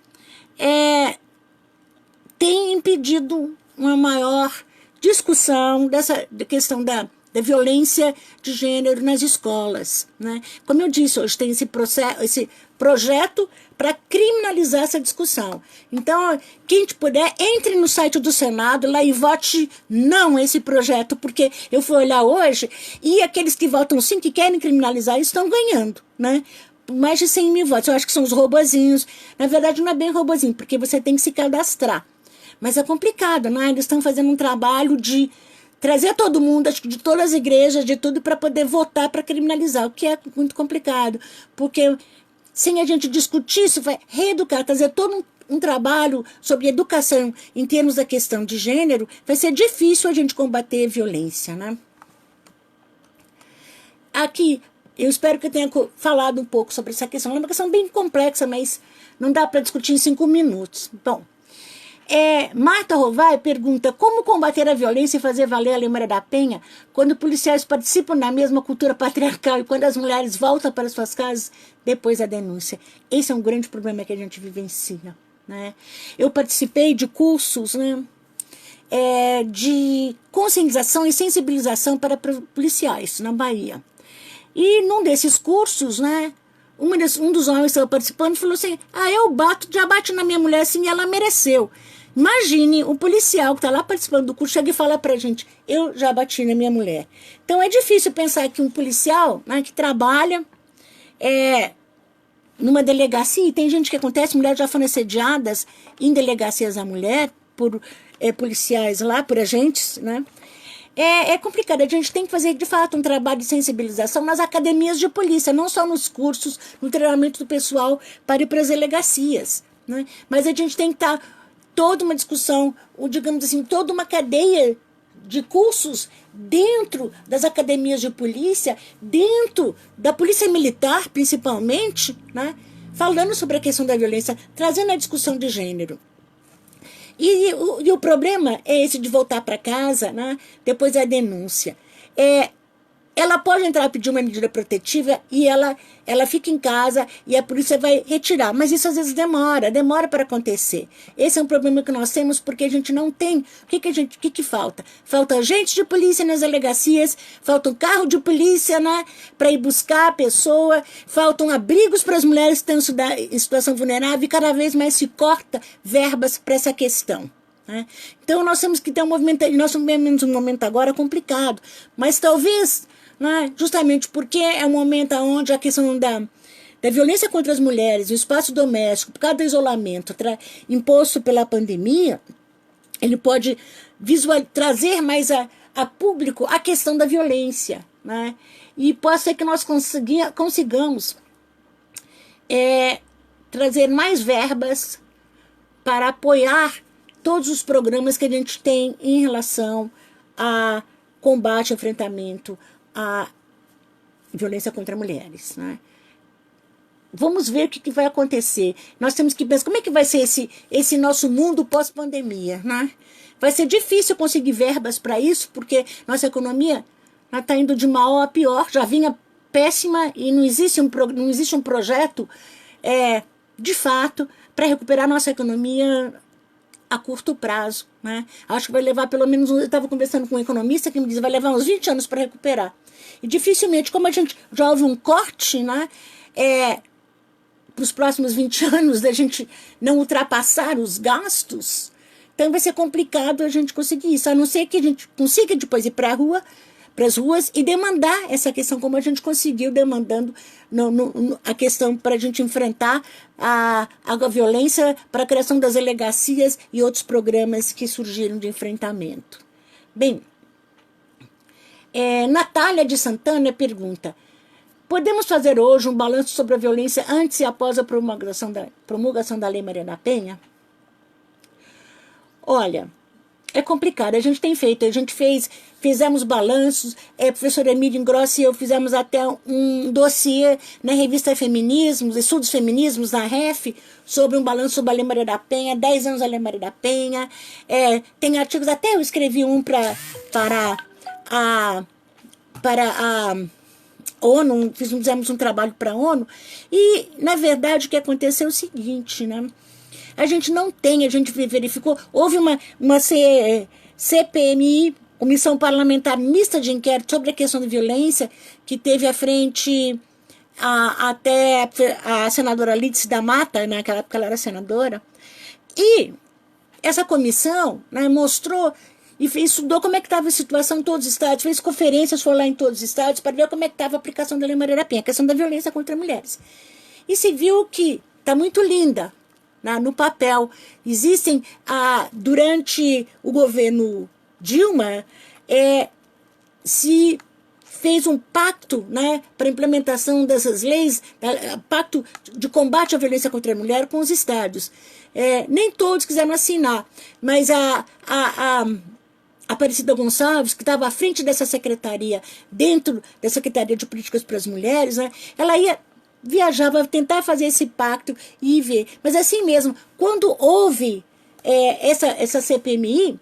tem impedido uma maior discussão da questão da violência de gênero nas escolas, né? Como eu disse, hoje tem esse projeto para criminalizar essa discussão. Então, quem puder, entre no site do Senado lá e vote não esse projeto, porque eu fui olhar hoje e aqueles que votam sim, que querem criminalizar, estão ganhando, né? Mais de 100 mil votos. Eu acho que são os robozinhos. Na verdade, não é bem robozinho, porque você tem que se cadastrar. Mas é complicado, né? Eles estão fazendo um trabalho de trazer todo mundo, acho que de todas as igrejas, de tudo, para poder votar para criminalizar, o que é muito complicado, porque sem a gente discutir isso, vai reeducar, trazer todo um trabalho sobre educação em termos da questão de gênero, vai ser difícil a gente combater a violência, né? Aqui, eu espero que eu tenha falado um pouco sobre essa questão. É uma questão bem complexa, mas não dá para discutir em 5 minutos. Bom, Marta Rovai pergunta como combater a violência e fazer valer a Lei Maria da Penha quando policiais participam da mesma cultura patriarcal e quando as mulheres voltam para suas casas depois da denúncia. Esse é um grande problema que a gente vivencia, né? Eu participei de cursos, né, de conscientização e sensibilização para policiais na Bahia. E num desses cursos, né, um dos homens que estava participando falou assim, eu já bati na minha mulher assim e ela mereceu. Imagine um policial que está lá participando do curso chega e fala pra gente, eu já bati na minha mulher. Então é difícil pensar que um policial, né, que trabalha numa delegacia, e tem gente que acontece, mulheres já foram assediadas em delegacias da mulher por policiais lá, por agentes, né? É complicado, a gente tem que fazer de fato um trabalho de sensibilização nas academias de polícia, não só nos cursos, no treinamento do pessoal para ir para as delegacias, né? Mas a gente tem que estar toda uma discussão, ou digamos assim, toda uma cadeia de cursos dentro das academias de polícia, dentro da polícia militar principalmente, né? Falando sobre a questão da violência, trazendo a discussão de gênero. E o problema é esse de voltar para casa, né, depois da denúncia. Ela pode entrar e pedir uma medida protetiva e ela fica em casa e a polícia vai retirar. Mas isso às vezes demora para acontecer. Esse é um problema que nós temos porque a gente não tem. O que falta? Falta agentes de polícia nas delegacias, falta um carro de polícia, né, para ir buscar a pessoa, faltam abrigos para as mulheres que estão em situação vulnerável e cada vez mais se corta verbas para essa questão, né? Então nós temos que ter um movimento, nós temos um momento agora complicado, mas talvez, né, justamente porque é um momento onde a questão da violência contra as mulheres, o espaço doméstico, por causa do isolamento imposto pela pandemia, ele pode trazer mais a público a questão da violência, né? E pode ser que nós consigamos trazer mais verbas para apoiar todos os programas que a gente tem em relação a combate, enfrentamento à violência contra mulheres, né? Vamos ver o que vai acontecer. Nós temos que pensar como é que vai ser esse nosso mundo pós-pandemia, né? Vai ser difícil conseguir verbas para isso, porque nossa economia está indo de mal a pior, já vinha péssima e não existe um projeto, de fato, para recuperar nossa economia a curto prazo, né? Acho que vai levar pelo menos, eu estava conversando com um economista que me disse, vai levar uns 20 anos para recuperar. E dificilmente, como a gente já houve um corte, né? Para os próximos 20 anos, da gente não ultrapassar os gastos, então vai ser complicado a gente conseguir isso, a não ser que a gente consiga depois ir para as ruas e demandar essa questão, como a gente conseguiu demandando a questão para a gente enfrentar a violência, para a criação das delegacias e outros programas que surgiram de enfrentamento. Bem, Natália de Santana pergunta: podemos fazer hoje um balanço sobre a violência antes e após a promulgação da Lei Maria da Penha? Olha, é complicado, a gente tem feito, fizemos balanços, a professora Emília Ingrossi e eu fizemos até um dossiê na revista Feminismos, Estudos Feminismos, na REF, sobre um balanço sobre a Lei Maria da Penha, 10 anos da Lei Maria da Penha, tem artigos, até eu escrevi um para a ONU, fizemos um trabalho para a ONU, e, na verdade, o que aconteceu é o seguinte, né? A gente não tem, a gente verificou, houve uma CPMI, Comissão Parlamentar Mista de Inquérito sobre a questão da violência, que teve à frente até a senadora Lídice da Mata, naquela época ela era senadora, e essa comissão, né, mostrou e estudou como é que estava a situação em todos os estados, fez conferências, foi lá em todos os estados para ver como é que estava a aplicação da Lei Maria da Penha, a questão da violência contra mulheres. E se viu que está muito linda, né, no papel. Existem, durante o governo Dilma, se fez um pacto, né, para a implementação dessas leis, pacto de combate à violência contra a mulher com os estados. Nem todos quiseram assinar, mas a Aparecida Gonçalves, que estava à frente dessa secretaria, dentro da Secretaria de Políticas para as Mulheres, né, ela viajava, tentar fazer esse pacto e ver. Mas assim mesmo, quando houve essa CPMI,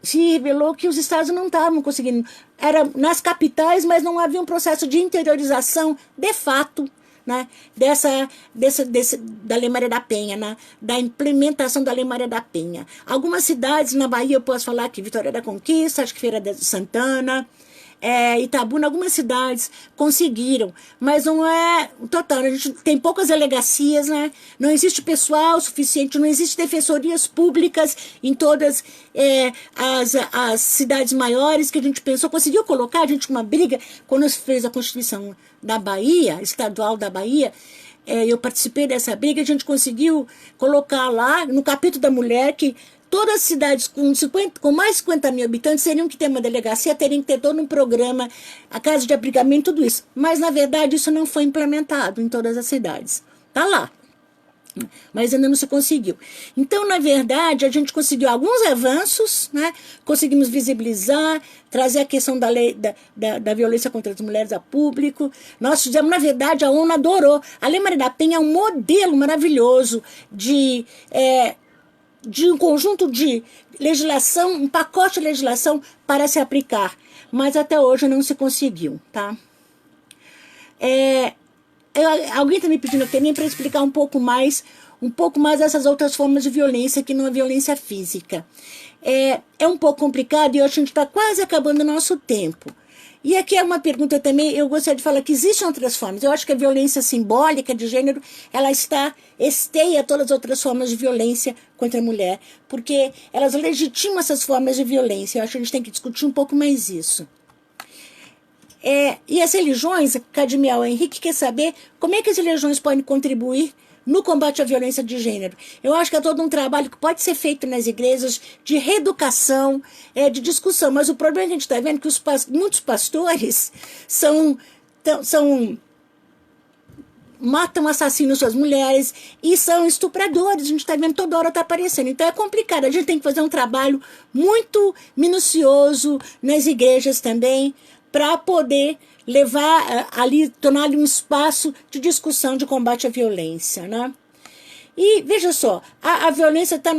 se revelou que os estados não estavam conseguindo. Era nas capitais, mas não havia um processo de interiorização, de fato, né, da Lei Maria da Penha, né, da implementação da Lei Maria da Penha. Algumas cidades na Bahia, eu posso falar que Vitória da Conquista, acho que Feira de Santana, Itabuna, algumas cidades conseguiram, mas não é total. A gente tem poucas delegacias, né? Não existe pessoal suficiente, não existe defensorias públicas em todas as cidades maiores que a gente pensou, conseguiu colocar, a gente com uma briga, quando fez a Constituição da Bahia, estadual da Bahia, eu participei dessa briga, a gente conseguiu colocar lá, no capítulo da mulher, que todas as cidades com mais de 50 mil habitantes teriam que ter uma delegacia, teriam que ter todo um programa, a casa de abrigamento, tudo isso. Mas, na verdade, isso não foi implementado em todas as cidades. Está lá, mas ainda não se conseguiu. Então, na verdade, a gente conseguiu alguns avanços, né? Conseguimos visibilizar, trazer a questão da lei da violência contra as mulheres a público. Nós fizemos, na verdade, a ONU adorou. A Lei Maria da Penha é um modelo maravilhoso de um conjunto de legislação, um pacote de legislação para se aplicar, mas até hoje não se conseguiu, tá? Alguém está me pedindo também para explicar um pouco mais essas outras formas de violência que não é violência física. É um pouco complicado e hoje a gente está quase acabando o nosso tempo. E aqui é uma pergunta também, eu gostaria de falar que existem outras formas. Eu acho que a violência simbólica de gênero, ela esteia todas as outras formas de violência contra a mulher, porque elas legitimam essas formas de violência. Eu acho que a gente tem que discutir um pouco mais isso. E as religiões, Cadmiel Henrique quer saber como é que as religiões podem contribuir no combate à violência de gênero. Eu acho que é todo um trabalho que pode ser feito nas igrejas de reeducação, de discussão, mas o problema que a gente está vendo é que muitos pastores matam, assassinam suas mulheres e são estupradores. A gente está vendo toda hora, está aparecendo. Então é complicado. A gente tem que fazer um trabalho muito minucioso nas igrejas também para poder levar ali, tornar ali um espaço de discussão de combate à violência, né? E veja só, a violência está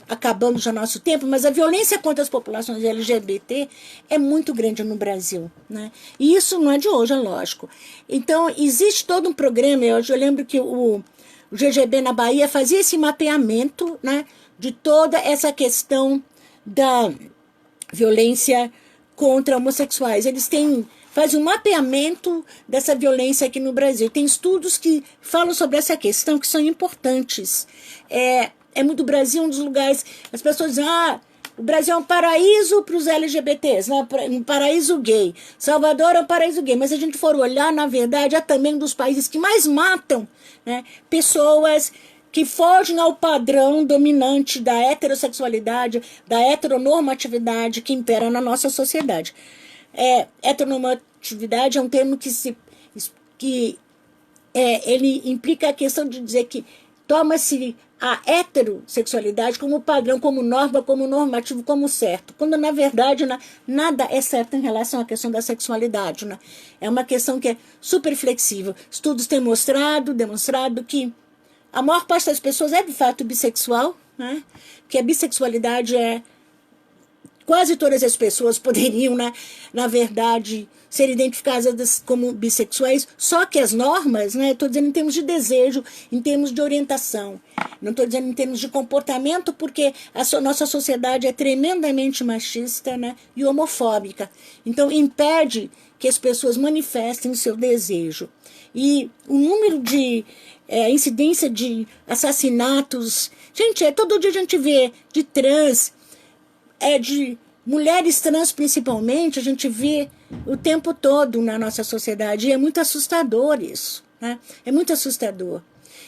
acabando já no nosso tempo, mas a violência contra as populações LGBT é muito grande no Brasil, né? E isso não é de hoje, é lógico. Então, existe todo um programa, eu lembro que o GGB na Bahia fazia esse mapeamento, né, de toda essa questão da violência contra homossexuais. Eles faz um mapeamento dessa violência aqui no Brasil. Tem estudos que falam sobre essa questão que são importantes. O Brasil é um dos lugares, as pessoas dizem, o Brasil é um paraíso para os LGBTs, né? Um paraíso gay. Salvador é um paraíso gay. Mas se a gente for olhar, na verdade, é também um dos países que mais matam, né, pessoas que fogem ao padrão dominante da heterossexualidade, da heteronormatividade que impera na nossa sociedade. Heteronormatividade é um termo ele implica a questão de dizer que toma-se a heterossexualidade como padrão, como norma, como normativo, como certo, quando na verdade nada é certo em relação à questão da sexualidade, né? É uma questão que é super flexível. Estudos têm demonstrado que a maior parte das pessoas é de fato bissexual, né? Que a bissexualidade quase todas as pessoas poderiam, né, na verdade, ser identificadas como bissexuais, só que as normas, né, estou dizendo em termos de desejo, em termos de orientação, não estou dizendo em termos de comportamento, porque a nossa sociedade é tremendamente machista, né, e homofóbica. Então, impede que as pessoas manifestem o seu desejo. E o número de incidência de assassinatos, gente, todo dia a gente vê de trans, de mulheres trans principalmente, a gente vê o tempo todo na nossa sociedade, e é muito assustador isso, né? É muito assustador.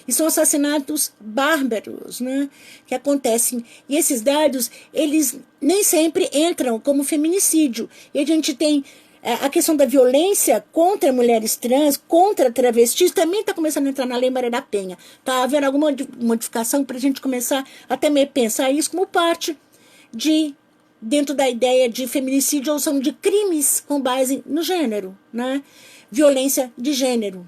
E são assassinatos bárbaros, né, que acontecem. E esses dados, eles nem sempre entram como feminicídio. E a gente tem a questão da violência contra mulheres trans, contra travestis, também está começando a entrar na Lei Maria da Penha. Está havendo alguma modificação para a gente começar a também pensar isso como parte dentro da ideia de feminicídio, ou são de crimes com base no gênero, né? Violência de gênero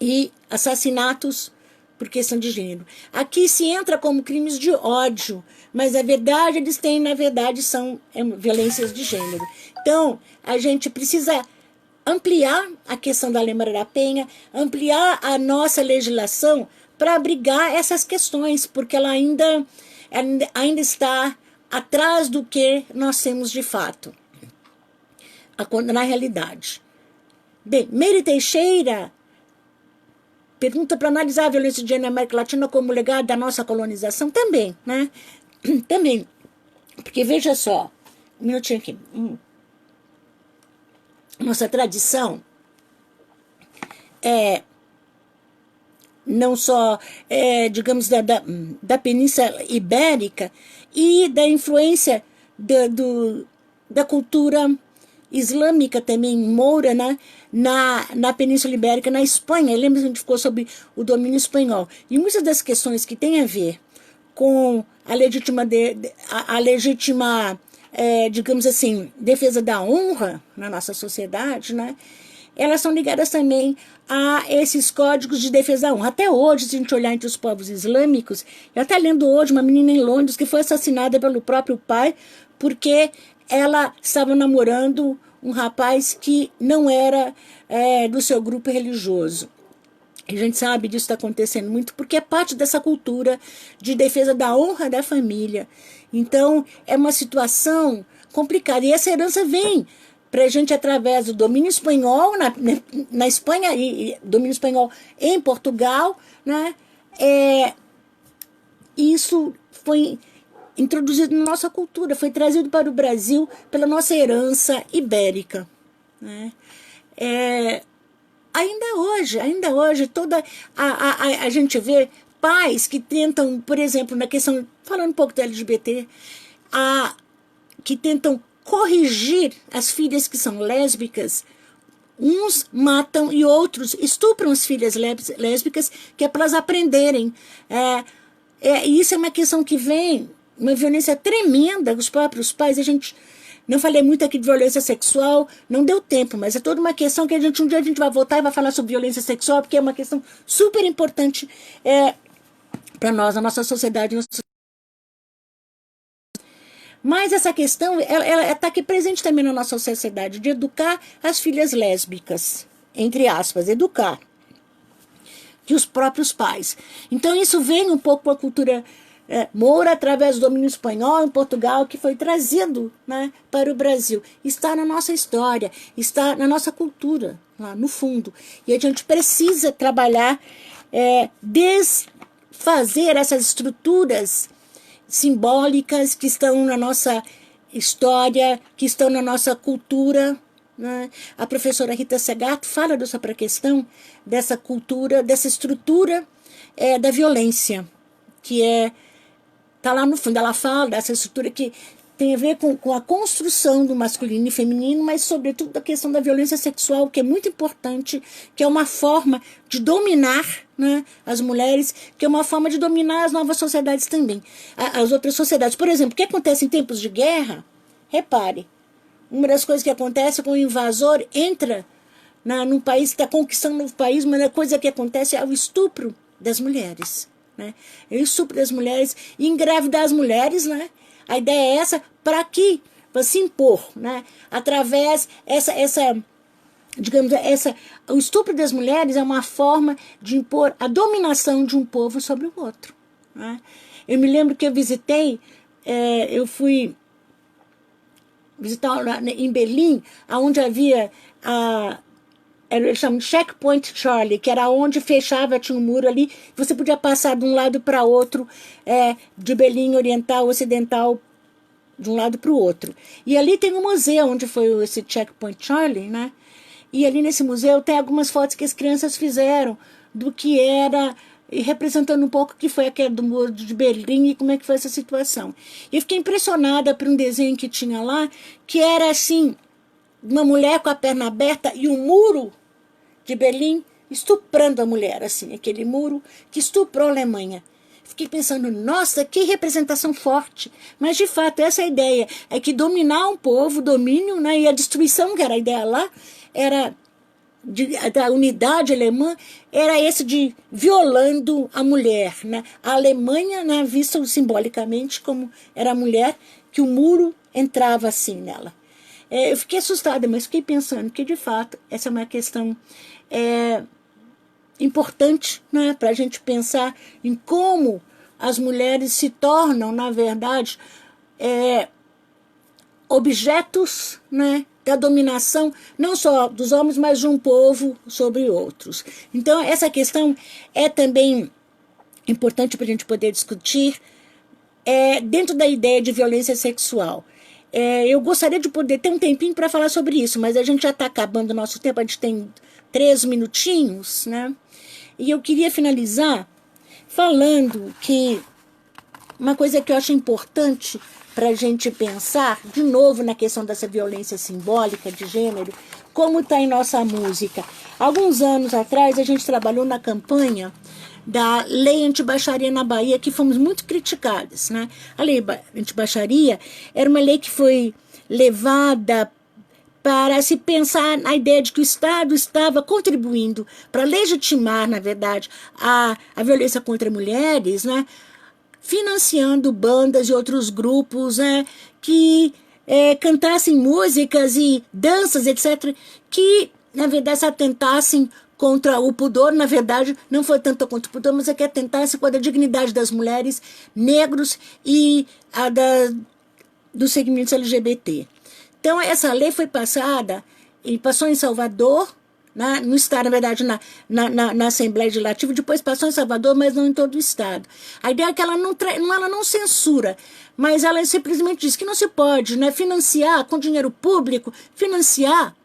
e assassinatos por questão de gênero. Aqui se entra como crimes de ódio, mas na verdade são violências de gênero. Então, a gente precisa ampliar a questão da Lei Maria da Penha, ampliar a nossa legislação para abrigar essas questões, porque ela ainda está atrás do que nós temos de fato, na realidade. Bem, Meire Teixeira pergunta para analisar a violência de gênero na América Latina como legado da nossa colonização. Também, né? Também. Porque veja só, um minutinho aqui. Nossa tradição não só, digamos, da Península Ibérica e da influência da cultura islâmica também, moura, né, na Península Ibérica, na Espanha. Lembra que a gente ficou sobre o domínio espanhol. E muitas das questões que têm a ver com a legítima, digamos assim, defesa da honra na nossa sociedade, né, elas são ligadas também a esses códigos de defesa da honra. Até hoje, se a gente olhar entre os povos islâmicos, eu até lendo hoje uma menina em Londres que foi assassinada pelo próprio pai porque ela estava namorando um rapaz que não era do seu grupo religioso. A gente sabe disso está acontecendo muito porque é parte dessa cultura de defesa da honra da família. Então, é uma situação complicada. E essa herança vem para a gente através do domínio espanhol na Espanha e domínio espanhol em Portugal, né? Isso foi introduzido na nossa cultura, foi trazido para o Brasil pela nossa herança ibérica, né? Ainda hoje, a gente vê pais que tentam, por exemplo, na questão, falando um pouco do LGBT, que tentam corrigir as filhas que são lésbicas. Uns matam e outros estupram as filhas lésbicas, que é para elas aprenderem. Isso é uma questão que vem, uma violência tremenda dos próprios pais. A gente não falei muito aqui de violência sexual, não deu tempo, mas é toda uma questão que um dia a gente vai voltar e vai falar sobre violência sexual, porque é uma questão super importante para nós, a nossa sociedade. Mas essa questão, ela está aqui presente também na nossa sociedade, de educar as filhas lésbicas, entre aspas, educar, que os próprios pais. Então isso vem um pouco com a cultura moura, através do domínio espanhol em Portugal, que foi trazido, né, para o Brasil. Está na nossa história, está na nossa cultura, lá no fundo. E a gente precisa trabalhar, desfazer essas estruturas simbólicas que estão na nossa história, que estão na nossa cultura, né? A professora Rita Segato fala sobre a questão dessa cultura, dessa estrutura da violência, que está lá no fundo. Ela fala dessa estrutura que tem a ver com a construção do masculino e feminino, mas sobretudo a questão da violência sexual, que é muito importante, que é uma forma de dominar, né, as mulheres, que é uma forma de dominar as novas sociedades também, as outras sociedades. Por exemplo, o que acontece em tempos de guerra? Repare, uma das coisas que acontece é quando o invasor entra num país que está conquistando um novo país, uma coisa que acontece é o estupro das mulheres, né? É o estupro das mulheres e engravidar as mulheres, né? A ideia é essa, para se impor, né? Através o estupro das mulheres é uma forma de impor a dominação de um povo sobre o outro, né? Eu me lembro que eu fui visitar em Berlim, onde havia eles chamam de Checkpoint Charlie, que era onde fechava, tinha um muro ali, você podia passar de um lado para outro, de Berlim Oriental, Ocidental, de um lado para o outro. E ali tem um museu onde foi esse Checkpoint Charlie, né? E ali nesse museu tem algumas fotos que as crianças fizeram do que era, e representando um pouco o que foi aquele do muro de Berlim e como é que foi essa situação. E eu fiquei impressionada por um desenho que tinha lá, que era assim, uma mulher com a perna aberta e um muro de Berlim estuprando a mulher, assim, aquele muro que estuprou a Alemanha. Fiquei pensando, nossa, que representação forte. Mas, de fato, essa é a ideia. É que dominar um povo, domínio, né, e a destruição, que era a ideia lá, da unidade alemã, era esse de violando a mulher, né? A Alemanha, né, vista simbolicamente como era a mulher, que o muro entrava assim nela. Eu fiquei assustada, mas fiquei pensando que, de fato, essa é uma questão importante, né, para a gente pensar em como as mulheres se tornam, na verdade, objetos, né, da dominação, não só dos homens, mas de um povo sobre outros. Então, essa questão é também importante para a gente poder discutir dentro da ideia de violência sexual. Eu gostaria de poder ter um tempinho para falar sobre isso, mas a gente já está acabando o nosso tempo, a gente tem 3 minutinhos, né? E eu queria finalizar falando que uma coisa que eu acho importante para a gente pensar, de novo, na questão dessa violência simbólica de gênero, como está em nossa música. Alguns anos atrás, a gente trabalhou na campanha da lei anti-baixaria na Bahia, que fomos muito criticadas, né? A lei anti-baixaria era uma lei que foi levada para se pensar na ideia de que o Estado estava contribuindo para legitimar, na verdade, a violência contra mulheres, né? Financiando bandas e outros grupos, né, que cantassem músicas e danças, etc., que, na verdade, se atentassem contra o pudor. Na verdade, não foi tanto contra o pudor, mas é que atentasse contra a dignidade das mulheres, negros e dos segmentos LGBT. Então, essa lei foi passada, e passou em Salvador, no estado, na verdade, na Assembleia Legislativa, depois passou em Salvador, mas não em todo o estado. A ideia é que ela não censura, mas ela simplesmente diz que não se pode, né, financiar com dinheiro público, financiar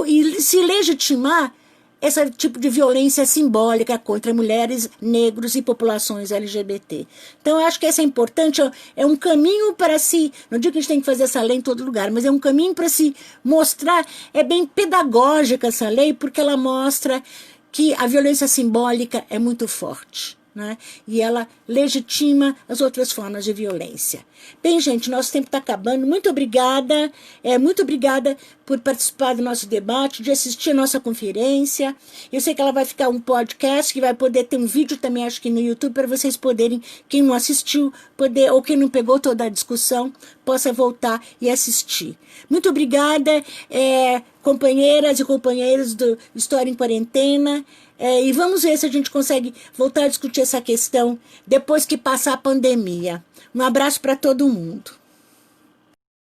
e se legitimar esse tipo de violência simbólica contra mulheres, negros e populações LGBT. Então, eu acho que isso é importante, é um caminho para se, não digo que a gente tem que fazer essa lei em todo lugar, mas é um caminho para se mostrar, é bem pedagógica essa lei, porque ela mostra que a violência simbólica é muito forte, né? E ela legitima as outras formas de violência. Bem, gente, nosso tempo está acabando. Muito obrigada por participar do nosso debate, de assistir a nossa conferência. Eu sei que ela vai ficar um podcast, que vai poder ter um vídeo também, acho que no YouTube, para vocês poderem, quem não assistiu, poder, ou quem não pegou toda a discussão, possa voltar e assistir. Muito obrigada, companheiras e companheiros do História em Quarentena. E vamos ver se a gente consegue voltar a discutir essa questão depois que passar a pandemia. Um abraço para todo mundo.